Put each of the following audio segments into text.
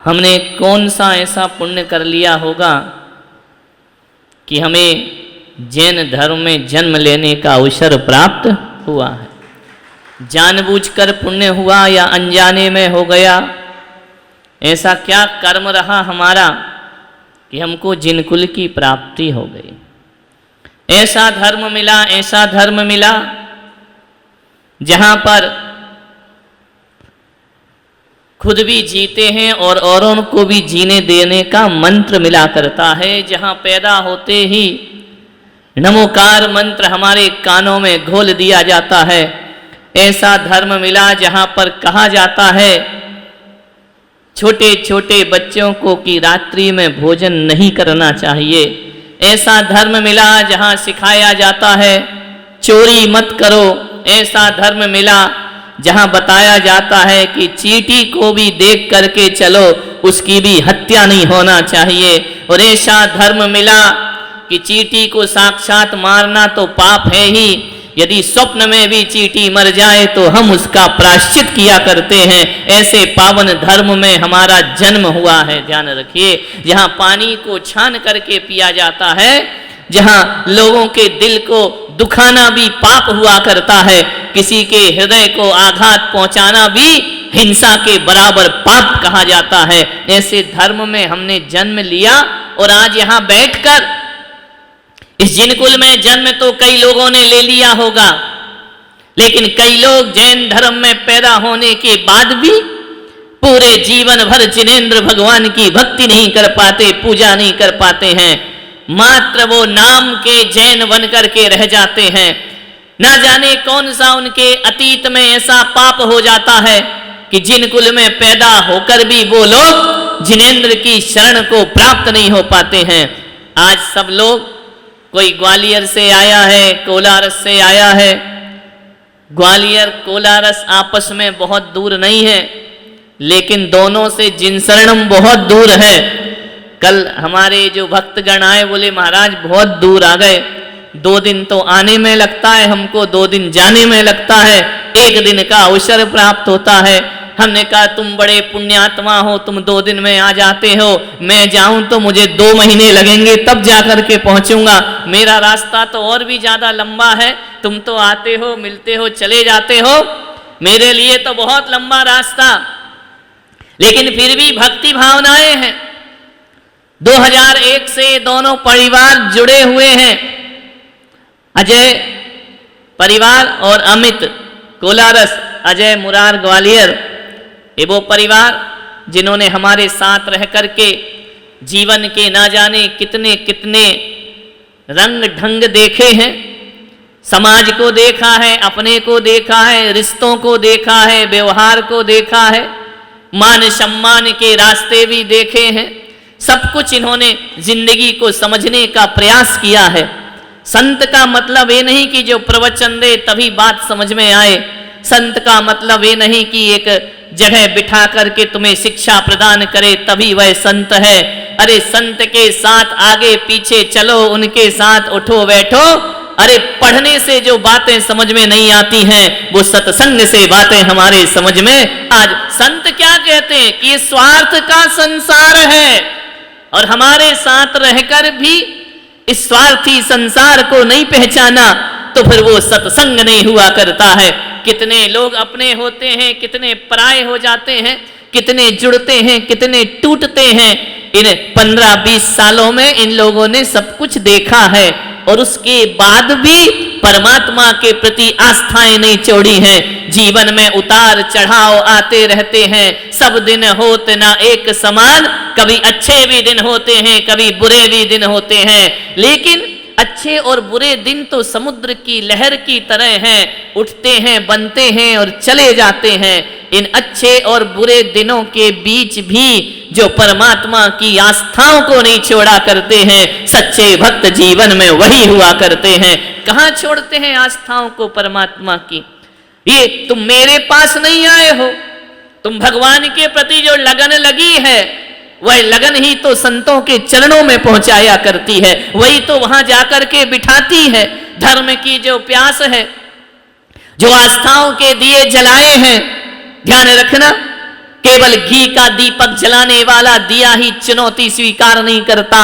हमने कौन सा ऐसा पुण्य कर लिया होगा कि हमें जैन धर्म में जन्म लेने का अवसर प्राप्त हुआ है। जानबूझकर पुण्य हुआ या अनजाने में हो गया, ऐसा क्या कर्म रहा हमारा कि हमको जिन कुल की प्राप्ति हो गई। ऐसा धर्म मिला जहां पर खुद भी जीते हैं और औरों को भी जीने देने का मंत्र मिला करता है। जहां पैदा होते ही नमोकार मंत्र हमारे कानों में घोल दिया जाता है। ऐसा धर्म मिला जहां पर कहा जाता है छोटे छोटे बच्चों को कि रात्रि में भोजन नहीं करना चाहिए। ऐसा धर्म मिला जहां सिखाया जाता है चोरी मत करो। ऐसा धर्म मिला जहां बताया जाता है कि चींटी को भी देख करके चलो, उसकी भी हत्या नहीं होना चाहिए। और ऐसा धर्म मिला कि चींटी को साक्षात मारना तो पाप है ही, यदि स्वप्न में भी चींटी मर जाए तो हम उसका प्रायश्चित किया करते हैं। ऐसे पावन धर्म में हमारा जन्म हुआ है। ध्यान रखिए, जहां पानी को छान करके पिया जाता है, जहां लोगों के दिल को दुखाना भी पाप हुआ करता है, किसी के हृदय को आघात पहुंचाना भी हिंसा के बराबर पाप कहा जाता है। ऐसे धर्म में हमने जन्म लिया और आज यहां बैठकर इस जिनकुल में जन्म तो कई लोगों ने ले लिया होगा, लेकिन कई लोग जैन धर्म में पैदा होने के बाद भी पूरे जीवन भर जिनेंद्र भगवान की भक्ति नहीं कर पाते, पूजा नहीं कर पाते हैं। मात्र वो नाम के जैन बन करके रह जाते हैं। ना जाने कौन सा उनके अतीत में ऐसा पाप हो जाता है कि जिन कुल में पैदा होकर भी वो लोग जिनेंद्र की शरण को प्राप्त नहीं हो पाते हैं। आज सब लोग, कोई ग्वालियर से आया है, कोलारस से आया है। ग्वालियर कोलारस आपस में बहुत दूर नहीं है, लेकिन दोनों से जिनसरणम बहुत दूर है। कल हमारे जो भक्तगण आए बोले महाराज बहुत दूर आ गए, 2 दिन तो आने में लगता है हमको, 2 दिन जाने में लगता है, 1 दिन का अवसर प्राप्त होता है। हमने कहा तुम बड़े पुण्यात्मा हो, तुम 2 दिन में आ जाते हो, मैं जाऊं तो मुझे 2 महीने लगेंगे तब जाकर के पहुंचूंगा। मेरा रास्ता तो और भी ज्यादा लंबा है, तुम तो आते हो, मिलते हो, चले जाते हो, मेरे लिए तो बहुत लंबा रास्ता। लेकिन फिर भी भक्ति भावनाएं हैं। 2001 से दोनों परिवार जुड़े हुए हैं, अजय परिवार और अमित कोलारस, अजय मुरार ग्वालियर। ये वो परिवार जिन्होंने हमारे साथ रह करके जीवन के ना जाने कितने कितने रंग ढंग देखे हैं। समाज को देखा है, अपने को देखा है, रिश्तों को देखा है, व्यवहार को देखा है, मान सम्मान के रास्ते भी देखे हैं। सब कुछ इन्होंने जिंदगी को समझने का प्रयास किया है। संत का मतलब ये नहीं कि जो प्रवचन दे तभी बात समझ में आए। संत का मतलब ये नहीं कि एक जगह बिठा करके तुम्हें शिक्षा प्रदान करे तभी वह संत है। अरे संत के साथ आगे पीछे चलो, उनके साथ उठो बैठो। अरे पढ़ने से जो बातें समझ में नहीं आती हैं वो सत्संग से बातें हमारे समझ में। आज संत क्या कहते हैं कि ये स्वार्थ का संसार है, और हमारे साथ रहकर भी इस स्वार्थी संसार को नहीं पहचाना तो फिर वो सत्संग नहीं हुआ करता है। कितने लोग अपने होते हैं, कितने पराये हो जाते हैं, कितने जुड़ते हैं, कितने टूटते हैं। इन 15-20 सालों में इन लोगों ने सब कुछ देखा है और उसके बाद भी परमात्मा के प्रति आस्थाएं नहीं छोड़ी हैं। जीवन में उतार चढ़ाव आते रहते हैं, सब दिन होते ना एक समान। कभी अच्छे भी दिन होते हैं, कभी बुरे भी दिन होते हैं, लेकिन अच्छे और बुरे दिन तो समुद्र की लहर की तरह हैं, उठते हैं, बनते हैं और चले जाते हैं। इन अच्छे और बुरे दिनों के बीच भी जो परमात्मा की आस्थाओं को नहीं छोड़ा करते हैं, सच्चे भक्त जीवन में वही हुआ करते हैं। कहाँ छोड़ते हैं आस्थाओं को परमात्मा की? ये तुम मेरे पास नहीं आए हो, तुम भगवान के प्रति जो लगन लगी है वह लगन ही तो संतों के चरणों में पहुंचाया करती है, वही तो वहां जाकर के बिठाती है। धर्म की जो प्यास है, जो आस्थाओं के दिए जलाए हैं, ध्यान रखना केवल घी का दीपक जलाने वाला दिया ही चुनौती स्वीकार नहीं करता,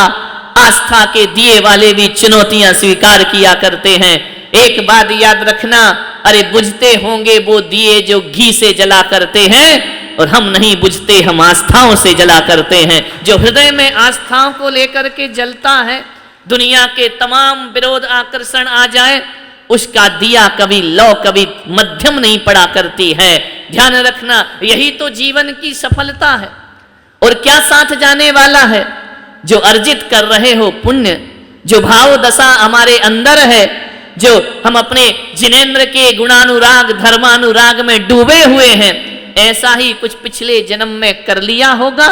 आस्था के दिए वाले भी चुनौतियां स्वीकार किया करते हैं। एक बात याद रखना, अरे बुझते होंगे वो दिए जो घी से जला करते हैं, और हम नहीं बुझते, हम आस्थाओं से जला करते हैं। जो हृदय में आस्थाओं को लेकर के जलता है, दुनिया के तमाम विरोध आकर्षण आ जाए, उसका दिया कभी लौ कभी मध्यम नहीं पड़ा करती है। ध्यान रखना, यही तो जीवन की सफलता है। और क्या साथ जाने वाला है? जो अर्जित कर रहे हो पुण्य, जो भाव दशा हमारे अंदर है, जो हम अपने जिनेंद्र के गुणानुराग धर्मानुराग में डूबे हुए हैं, ऐसा ही कुछ पिछले जन्म में कर लिया होगा,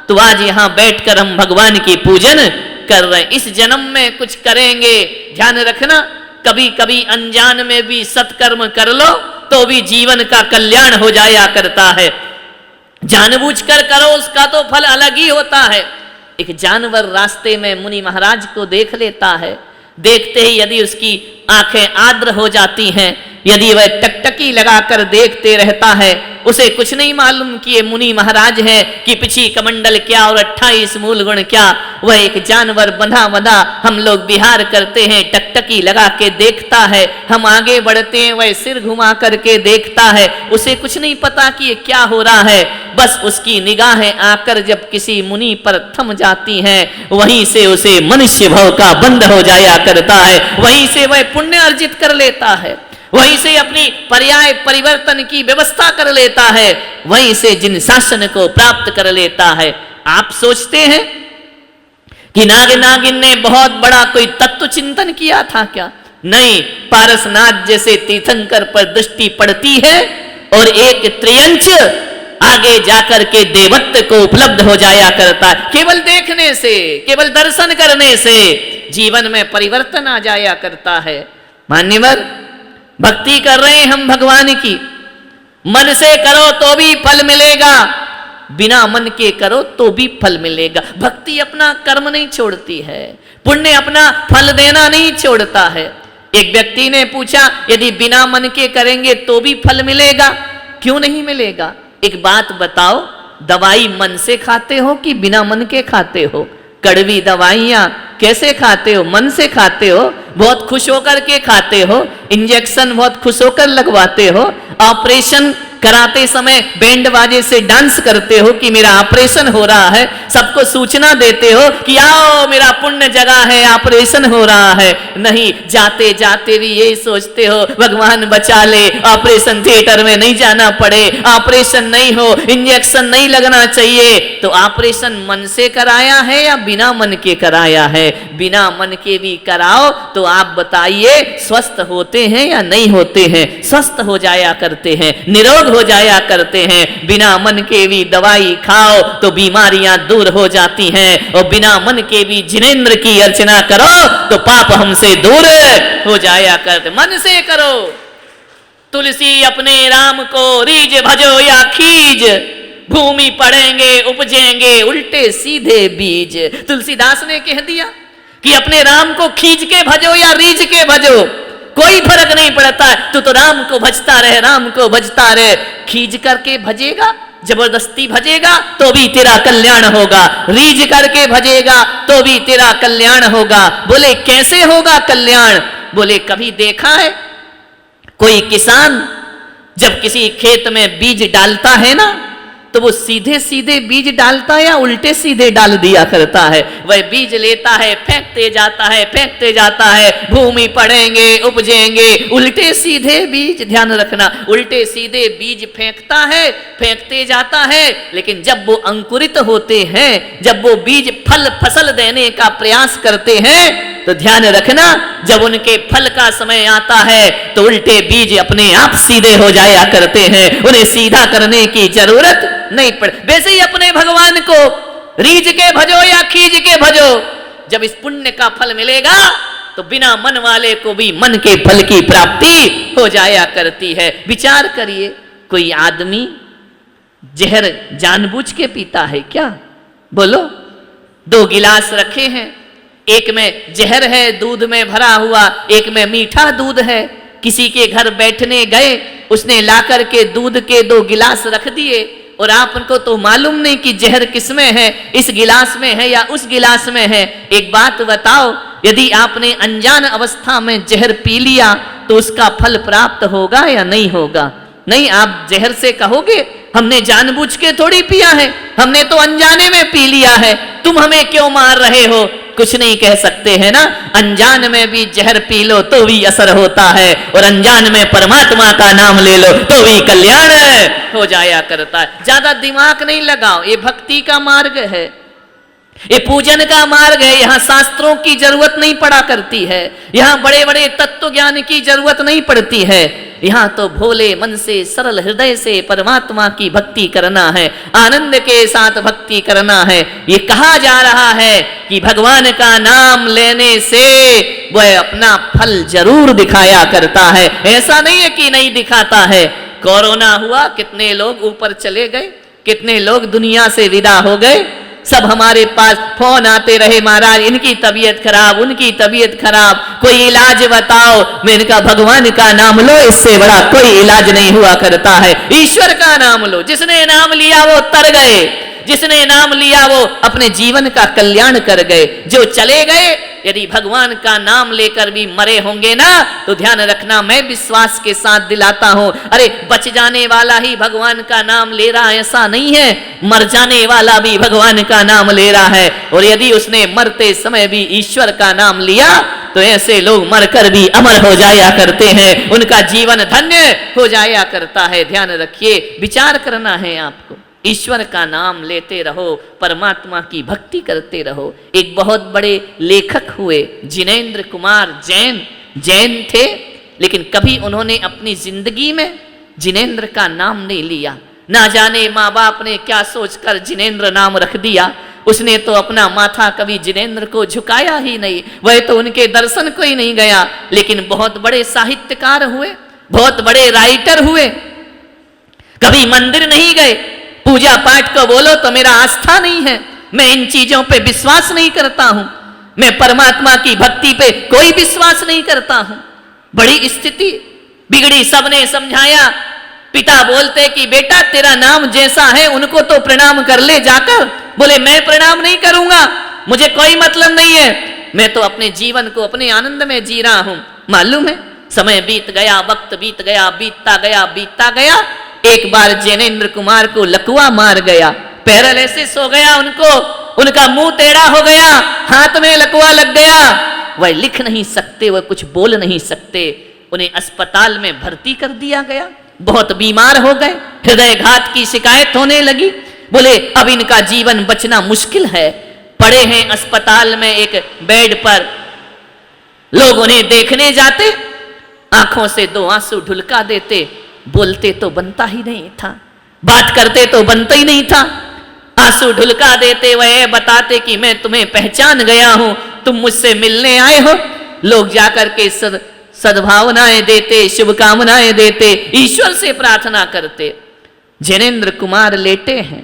तो आज यहां बैठकर हम भगवान की पूजन कर रहे हैं। इस जन्म में कुछ करेंगे, ध्यान रखना, कभी कभी अनजान में भी सत्कर्म कर लो तो भी जीवन का कल्याण हो जाया करता है। जानबूझकर करो उसका तो फल अलग ही होता है। एक जानवर रास्ते में मुनि महाराज को देख लेता है, देखते ही यदि उसकी आंखें आर्द्र हो जाती हैं, यदि वह टकटकी लगाकर देखते रहता है, उसे कुछ नहीं मालूम कि ये मुनि महाराज है कि पिछी कमंडल क्या और 28 मूल गुण क्या। वह एक जानवर बंधा बंधा हम लोग विहार करते हैं, टकटकी लगा के देखता है, हम आगे बढ़ते हैं, वह सिर घुमा करके देखता है, उसे कुछ नहीं पता कि ये क्या हो रहा है। बस उसकी निगाहें आकर जब किसी मुनि पर थम जाती हैं, वहीं से उसे मनुष्य भव का बंध हो जाया करता है, वहीं से वह पुण्य अर्जित कर लेता है, वहीं से अपनी पर्याय परिवर्तन की व्यवस्था कर लेता है, वहीं से जिन शासन को प्राप्त कर लेता है। आप सोचते हैं कि नागिन ने बहुत बड़ा कोई तत्व चिंतन किया था क्या? नहीं, पारसनाथ जैसे तीर्थंकर पर दृष्टि पड़ती है और एक त्रियंच आगे जाकर के देवत्व को उपलब्ध हो जाया करता है। केवल देखने से, केवल दर्शन करने से जीवन में परिवर्तन आ जाया करता है। मान्यवर, भक्ति कर रहे हैं हम भगवान की, मन से करो तो भी फल मिलेगा, बिना मन के करो तो भी फल मिलेगा। भक्ति अपना कर्म नहीं छोड़ती है, पुण्य अपना फल देना नहीं छोड़ता है। एक व्यक्ति ने पूछा, यदि बिना मन के करेंगे तो भी फल मिलेगा, क्यों नहीं मिलेगा? एक बात बताओ, दवाई मन से खाते हो कि बिना मन के खाते हो? कड़वी दवाइयां कैसे खाते हो? मन से खाते हो, बहुत खुश होकर के खाते हो, इंजेक्शन बहुत खुश होकर लगवाते हो, ऑपरेशन कराते समय बैंड बाजे से डांस करते हो कि मेरा ऑपरेशन हो रहा है, सबको सूचना देते हो कि आओ मेरा पुण्य जगह है, ऑपरेशन हो रहा है। नहीं, जाते जाते भी यही सोचते हो भगवान बचा ले, ऑपरेशन थिएटर में नहीं जाना पड़े, ऑपरेशन नहीं हो, इंजेक्शन नहीं लगना चाहिए। तो ऑपरेशन मन से कराया है या बिना मन के कराया है? बिना मन के भी कराओ तो आप बताइए स्वस्थ होते हैं या नहीं होते हैं? स्वस्थ हो जाया करते हैं, निरोग हो जाया करते हैं। बिना मन के भी दवाई खाओ तो बीमारियां दूर हो जाती हैं, और बिना मन के भी जिनेंद्र की अर्चना करो तो पाप हमसे दूर हो जाया करते। मन से करो, तुलसी अपने राम को रीज भजो या खीज, भूमि पड़ेंगे उपजेंगे उल्टे सीधे बीज। तुलसीदास ने कह दिया कि अपने राम को खींच के भजो या रीझ के भजो, कोई फर्क नहीं पड़ता है, तू तो राम को भजता रहे, राम को भजता रहे। खींच करके भजेगा, जबरदस्ती भजेगा तो भी तेरा कल्याण होगा, रीझ करके भजेगा तो भी तेरा कल्याण होगा। बोले कैसे होगा कल्याण? बोले कभी देखा है कोई किसान जब किसी खेत में बीज डालता है ना, तो वो सीधे सीधे बीज डालता है या उल्टे सीधे डाल दिया करता है? वह बीज लेता है, फेंकते जाता है, फेंकते जाता है, भूमि पड़ेंगे उपजेंगे उल्टे सीधे बीज। ध्यान रखना, उल्टे सीधे बीज फेंकता है, फेंकते जाता है, लेकिन जब वो अंकुरित होते हैं, जब वो बीज फल फसल देने का प्रयास करते हैं, तो ध्यान रखना जब उनके फल का समय आता है तो उल्टे बीज अपने आप सीधे हो जाया करते हैं, उन्हें सीधा करने की जरूरत नहीं पड़े। वैसे ही अपने भगवान को रीझ के भजो या खींच के भजो, जब इस पुण्य का फल मिलेगा तो बिना मन वाले को भी मन के फल की प्राप्ति हो जाया करती है। विचार करिए, कोई आदमी जहर जानबूझ के पीता है क्या? बोलो, 2 गिलास रखे हैं, एक में जहर है दूध में भरा हुआ, एक में मीठा दूध है। किसी के घर बैठने गए, उसने लाकर के दूध के 2 गिलास रख दिए, और आपको तो मालूम नहीं कि जहर किसमें है, इस गिलास में है या उस गिलास में है। एक बात बताओ, यदि आपने अनजान अवस्था में जहर पी लिया तो उसका फल प्राप्त होगा या नहीं होगा? नहीं, आप जहर से कहोगे हमने जानबूझ के थोड़ी पिया है, हमने तो अनजाने में पी लिया है, तुम हमें क्यों मार रहे हो? कुछ नहीं कह सकते हैं ना। अनजान में भी जहर पी लो तो भी असर होता है, और अनजान में परमात्मा का नाम ले लो तो भी कल्याण हो जाया करता है। ज्यादा दिमाग नहीं लगाओ, ये भक्ति का मार्ग है, ये पूजन का मार्ग है। यहाँ शास्त्रों की जरूरत नहीं पड़ा करती है, यहाँ बड़े बड़े तत्व ज्ञान की जरूरत नहीं पड़ती है। यहाँ तो भोले मन से, सरल हृदय से परमात्मा की भक्ति करना है, आनंद के साथ भक्ति करना है। ये कहा जा रहा है कि भगवान का नाम लेने से वह अपना फल जरूर दिखाया करता है, ऐसा नहीं है कि नहीं दिखाता है। कोरोना हुआ, कितने लोग ऊपर चले गए, कितने लोग दुनिया से विदा हो गए। सब हमारे पास फोन आते रहे, महाराज इनकी तबीयत खराब, उनकी तबीयत खराब, कोई इलाज बताओ। मैंने कहा भगवान का नाम लो, इससे बड़ा कोई इलाज नहीं हुआ करता है। ईश्वर का नाम लो, जिसने नाम लिया वो तर गए, जिसने नाम लिया वो अपने जीवन का कल्याण कर गए। जो चले गए, यदि भगवान का नाम लेकर भी मरे होंगे ना, तो ध्यान रखना, मैं विश्वास के साथ दिलाता हूं, अरे बच जाने वाला ही भगवान का नाम ले रहा है ऐसा नहीं है, मर जाने वाला भी भगवान का नाम ले रहा है। और यदि उसने मरते समय भी ईश्वर का नाम लिया तो ऐसे लोग मरकर भी अमर हो जाया करते हैं, उनका जीवन धन्य हो जाया करता है। ध्यान रखिए, विचार करना है आपको, ईश्वर का नाम लेते रहो, परमात्मा की भक्ति करते रहो। एक बहुत बड़े लेखक हुए जिनेंद्र कुमार जैन, जैन थे, लेकिन कभी उन्होंने अपनी जिंदगी में जिनेंद्र का नाम नहीं लिया। ना जाने माँ बाप ने क्या सोचकर जिनेंद्र नाम रख दिया, उसने तो अपना माथा कभी जिनेंद्र को झुकाया ही नहीं, वह तो उनके दर्शन को ही नहीं गया। लेकिन बहुत बड़े साहित्यकार हुए, बहुत बड़े राइटर हुए, कभी मंदिर नहीं गए। पूजा पाठ को बोलो तो मेरा आस्था नहीं है, मैं इन चीजों पे विश्वास नहीं करता हूं, मैं परमात्मा की भक्ति पे कोई विश्वास नहीं करता हूं। बड़ी स्थिति बिगड़ी, सबने समझाया। पिता बोलते कि बेटा तेरा नाम जैसा है उनको तो प्रणाम कर ले जाकर। बोले मैं प्रणाम नहीं करूंगा, मुझे कोई मतलब नहीं है, मैं तो अपने जीवन को अपने आनंद में जी रहा हूं। मालूम है, समय बीत गया, वक्त बीत गया, बीतता गया, बीतता गया। एक बार जिनेंद्र कुमार को लकवा मार गया, पैरालिसिस हो गया उनको, उनका मुंह टेढ़ा हो गया, हाथ में लकवा लग गया, वह लिख नहीं सकते, वह कुछ बोल नहीं सकते। उन्हें अस्पताल में भर्ती कर दिया गया, बहुत बीमार हो गए, हृदयघात की शिकायत होने लगी। बोले अब इनका जीवन बचना मुश्किल है। पड़े हैं अस्पताल में एक बेड पर, लोग उन्हें देखने जाते, आंखों से दो आंसू ढुलका देते, बोलते तो बनता ही नहीं था, बात करते तो बनता ही नहीं था, आंसू ढुलका देते, वह बताते कि मैं तुम्हें पहचान गया हूं, तुम मुझसे मिलने आए हो। लोग जाकर के सद्भावनाएं देते, शुभकामनाएं देते, ईश्वर से प्रार्थना करते। जिनेंद्र कुमार लेटे हैं,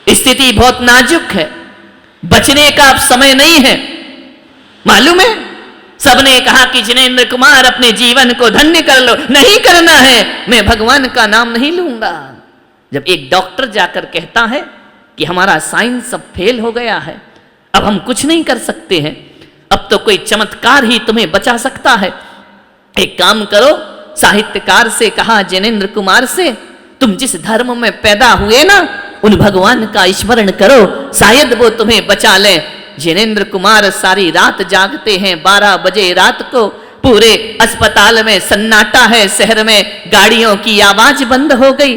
स्थिति बहुत नाजुक है, बचने का अब समय नहीं है। मालूम है, सबने कहा कि जिनेंद्र कुमार अपने जीवन को धन्य कर लो, नहीं करना है, मैं भगवान का नाम नहीं लूंगा। जब एक डॉक्टर जाकर कहता है कि हमारा साइंस सब फेल हो गया है, अब हम कुछ नहीं कर सकते हैं, अब तो कोई चमत्कार ही तुम्हें बचा सकता है, एक काम करो, साहित्यकार से कहा जिनेंद्र कुमार से, तुम जिस धर्म में पैदा हुए ना, उन भगवान का स्मरण करो, शायद वो तुम्हें बचा लें। जिनेंद्र कुमार सारी रात जागते हैं, 12 बजे रात को पूरे अस्पताल में सन्नाटा है, शहर में गाड़ियों की आवाज बंद हो गई,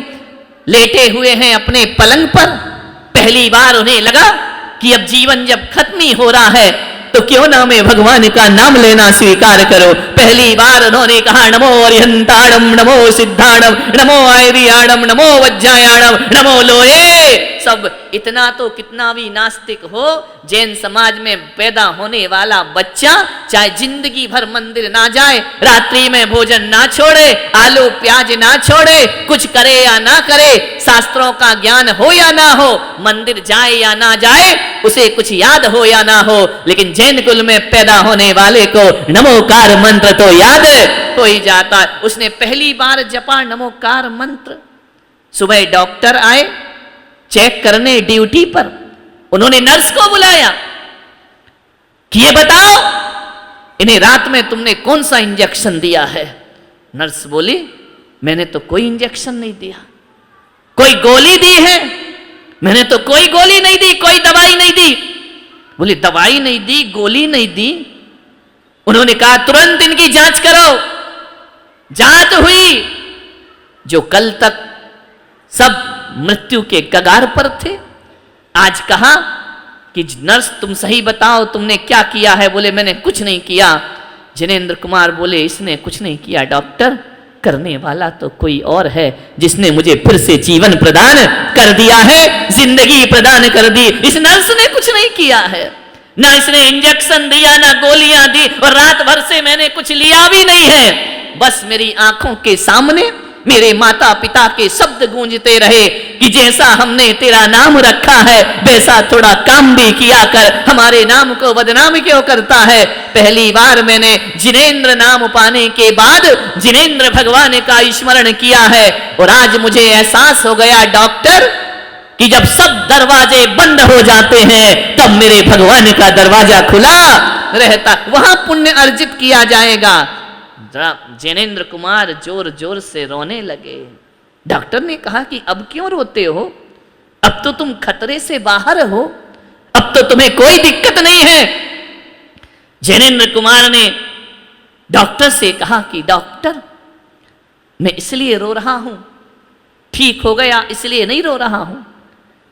लेटे हुए हैं अपने पलंग पर। पहली बार उन्हें लगा कि अब जीवन जब खत्म ही हो रहा है तो क्यों ना मैं भगवान का नाम लेना स्वीकार करो। पहली बार उन्होंने कहा नमो अरिहंताणम, नमो सिद्धाणम, नमो आयरियाणम, नमो वज्जायाणम, नमो लोये। सब इतना तो कितना भी नास्तिक हो, जैन समाज में पैदा होने वाला बच्चा चाहे जिंदगी भर मंदिर ना जाए, रात्रि में भोजन ना छोड़े, आलू प्याज ना छोड़े, कुछ करे या ना करे, शास्त्रों का ज्ञान हो या ना हो, मंदिर जाए या ना जाए, उसे कुछ याद हो या ना हो, लेकिन जैन कुल में पैदा होने वाले को नमोकार मंत्र तो याद हो ही जाता है। उसने पहली बार जपा नमोकार मंत्र, सुबह डॉक्टर आए चेक करने ड्यूटी पर, उन्होंने नर्स को बुलाया कि ये बताओ इन्हें रात में तुमने कौन सा इंजेक्शन दिया है। नर्स बोली मैंने तो कोई इंजेक्शन नहीं दिया। कोई गोली दी है? मैंने तो कोई गोली नहीं दी, कोई दवाई नहीं दी। बोली दवाई नहीं दी, गोली नहीं दी। उन्होंने कहा तुरंत इनकी जांच करो। जांच हुई, जो कल तक सब मृत्यु के कगार पर थे, आज कहा कि नर्स तुम सही बताओ तुमने क्या किया है। बोले मैंने कुछ नहीं किया। जिनेंद्र कुमार बोले इसने कुछ नहीं किया डॉक्टर, करने वाला तो कोई और है जिसने मुझे फिर से जीवन प्रदान कर दिया है, जिंदगी प्रदान कर दी। इस नर्स ने कुछ नहीं किया है, ना इसने इंजेक्शन दिया ना गोलियां दी, और रात भर से मैंने कुछ लिया भी नहीं है। बस मेरी आंखों के सामने मेरे माता पिता के शब्द गूंजते रहे कि जैसा हमने तेरा नाम रखा है वैसा थोड़ा काम भी किया कर, हमारे नाम को बदनाम क्यों करता है। पहली बार मैंने जिनेंद्र नाम पाने के बाद जिनेंद्र भगवान का स्मरण किया है, और आज मुझे एहसास हो गया डॉक्टर कि जब सब दरवाजे बंद हो जाते हैं तब मेरे भगवान का दरवाजा खुला रहता, वहां पुण्य अर्जित किया जाएगा। जिनेंद्र कुमार जोर जोर से रोने लगे। डॉक्टर ने कहा कि अब क्यों रोते हो, अब तो तुम खतरे से बाहर हो, अब तो तुम्हें कोई दिक्कत नहीं है। जिनेंद्र कुमार ने डॉक्टर से कहा कि डॉक्टर मैं इसलिए रो रहा हूं, ठीक हो गया इसलिए नहीं रो रहा हूं,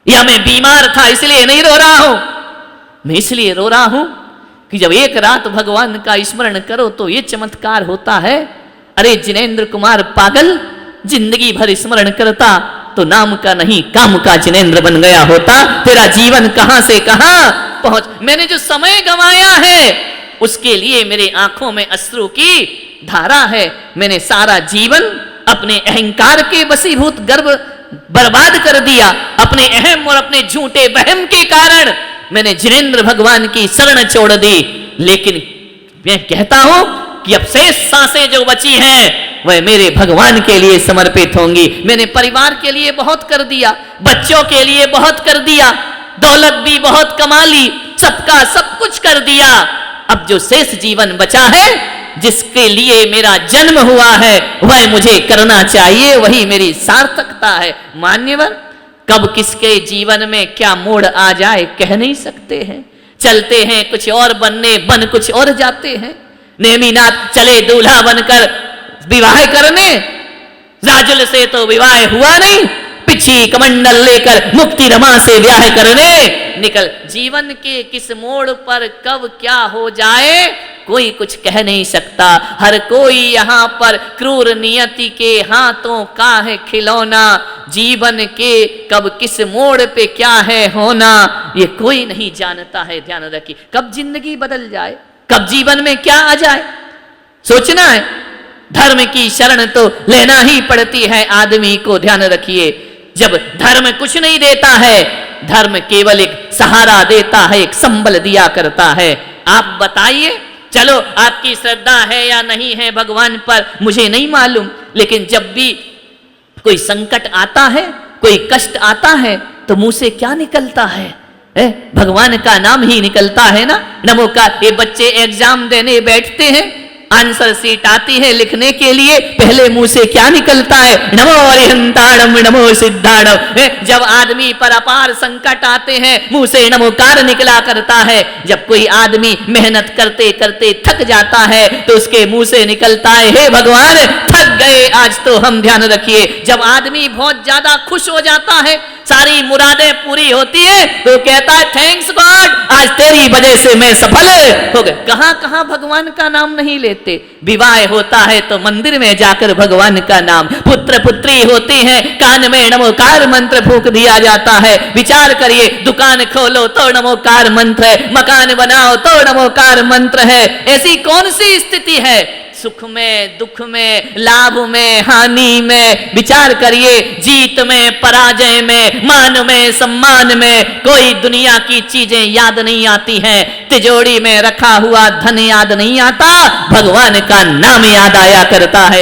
या मैं बीमार था इसलिए नहीं रो रहा हूं, मैं इसलिए रो रहा हूं कि जब एक रात भगवान का स्मरण करो तो ये चमत्कार होता है। अरे जिनेंद्र कुमार पागल, जिंदगी भर स्मरण करता तो नाम का नहीं काम का जिनेंद्र बन गया होता। तेरा जीवन कहां से कहां पहुंच। मैंने जो समय गंवाया है उसके लिए मेरे आंखों में अश्रु की धारा है। मैंने सारा जीवन अपने अहंकार के वशीभूत गर्व बर्बाद कर दिया। अपने अहम और अपने झूठे वहम के कारण मैंने जिनेंद्र भगवान की शरण छोड़ दी। लेकिन मैं कहता हूं कि अब शेष सांसें जो बची हैं वह मेरे भगवान के लिए समर्पित होंगी। मैंने परिवार के लिए बहुत कर दिया, बच्चों के लिए बहुत कर दिया, दौलत भी बहुत कमा ली, सबका सब कुछ कर दिया। अब जो शेष जीवन बचा है, जिसके लिए मेरा जन्म हुआ है, वह मुझे करना चाहिए, वही मेरी सार्थकता है। मान्यवर, कब किसके जीवन में क्या मोड़ आ जाए कह नहीं सकते हैं। चलते हैं कुछ और बनने, बन कुछ और जाते हैं। नेमिनाथ चले दूल्हा बनकर विवाह करने, राजुल से तो विवाह हुआ नहीं, पिछी कमंडल लेकर मुक्ति रमा से ब्याह करने निकल। जीवन के किस मोड़ पर कब क्या हो जाए कोई कुछ कह नहीं सकता। हर कोई यहाँ पर क्रूर नियति के हाथों का है खिलौना। जीवन के कब किस मोड़ पे क्या है होना ये कोई नहीं जानता है। ध्यान रखिए, कब जिंदगी बदल जाए, कब जीवन में क्या आ जाए सोचना है। धर्म की शरण तो लेना ही पड़ती है आदमी को। ध्यान रखिए, जब धर्म कुछ नहीं देता है, धर्म केवल एक सहारा देता है, एक संबल दिया करता है। आप बताइए, चलो आपकी श्रद्धा है या नहीं है भगवान पर मुझे नहीं मालूम, लेकिन जब भी कोई संकट आता है, कोई कष्ट आता है तो मुंह से क्या निकलता है? भगवान का नाम ही निकलता है ना। नमो का ये बच्चे एग्जाम देने बैठते हैं, आंसर सीट आती है लिखने के लिए, पहले मुंह से क्या निकलता है? नमो अरिहंताणम नमो सिद्धाणम। जब आदमी पर अपार संकट आते हैं मुंह से नमोकार निकला करता है। जब कोई आदमी मेहनत करते करते थक जाता है तो उसके मुंह से निकलता है हे भगवान थक गए आज तो हम। ध्यान रखिए, जब आदमी बहुत ज्यादा खुश हो जाता है, सारी मुरादें पूरी होती है तो कहता है थैंक्स गॉड आज तेरी वजह से मैं सफल हो गया। कहां कहां भगवान का नाम नहीं लेते। विवाह होता है तो मंदिर में जाकर भगवान का नाम, पुत्र पुत्री होते हैं कान में नमोकार मंत्र फूंक दिया जाता है। विचार करिए, दुकान खोलो तो नमोकार मंत्र है, मकान बनाओ तो नमोकार मंत्र है। ऐसी कौन सी स्थिति है? सुख में, दुख में, लाभ में, हानि में, विचार करिए, जीत में, पराजय में, मान में, सम्मान में, कोई दुनिया की चीजें याद नहीं आती हैं। तिजोरी में रखा हुआ धन याद नहीं आता, भगवान का नाम याद आया करता है।